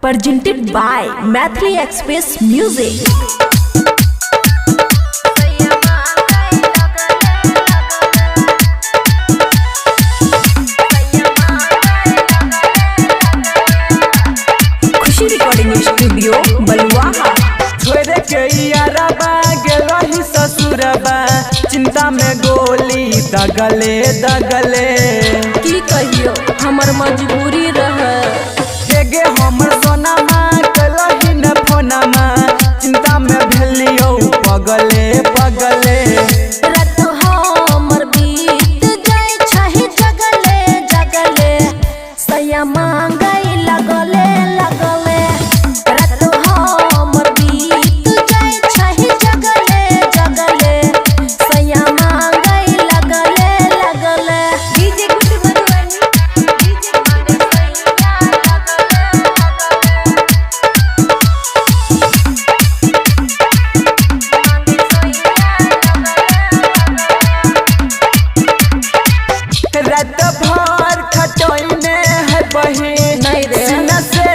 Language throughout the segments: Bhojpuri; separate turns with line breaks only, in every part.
presented by Mathli Express Music. खुशी रिकॉर्डिंग स्टूडियो बलुआहा।
छोरे के यारबा गेलही ससुरबा, चिंता में गोली दगले दगले।
की कहियो हमर मजबूरी रहे,
देगे हमर सोनामा कलही न फोनामा, चिंता में भेलियो पगले पगले।
रात हमर बीत जाए छही जगले जगले, सैया मांगई लगले लगले। रात हमर बीत जाए छही जगले जगले, सैया मांगई लगले लगले। डीजे गुड मधुबनी, डीजे मांगे सैया
रात भर खटोइने है बही,
नहीं रे।
सीना से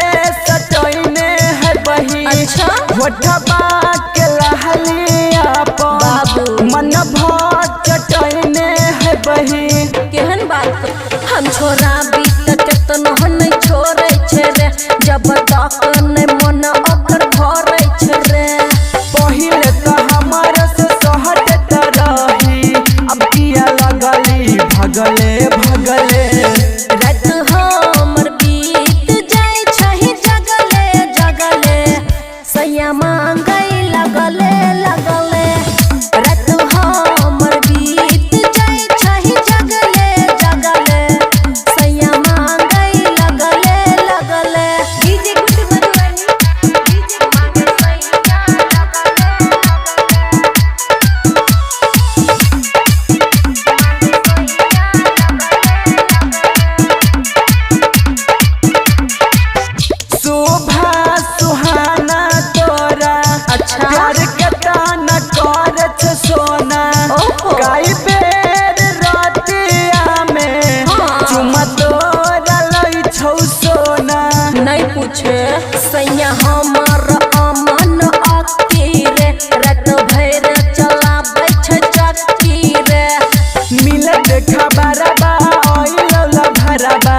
सटोइने है बही।
अच्छा।
होठबा के लहलिया
बाबू।
मन भर चटोइने है बही।
केहन बात हम छोरा बीत केतनो नहीं छोड़े छे रे, जब तक नहीं मन ओकर भरे छे रे।
पहिले तो हमारे से सहट रही, अब किया लगली भगले भगले।
रात हमर बीत जाए छही जगले जगले, सैया मांगई लगले लगले। रात हमर बीत जाए छही जगले जगले, सैया मांगई लगले लगले। डीजे गुड मधुबनी, डीजे मांगे सैया लगले
शोभा सुहाना तोरा,
अच्छा।
प्यार के ताना करत सोना।
ओहो।
कई बेर रातिया में
हाँ।
चुमा तोरा लई छौ सोना।
नहीं पूछे सैया हमर अमन अकी रे, रात भर चलाबै छै चक्की रे।
मिले देखा बराबा ओइल भरबा,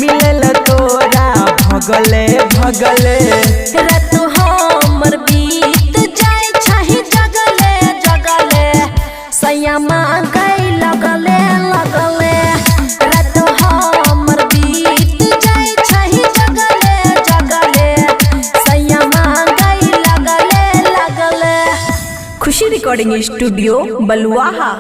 मिलल तोरा भगले भगले।
रात हमर बीत जाए छही जगले जगले, सैया मांगई लगले लगले। रात हमर बीत जाए छही जगले जगले, सैया मांगई लगले लगले। खुशी रिकॉर्डिंग स्टूडियो बलुआहा।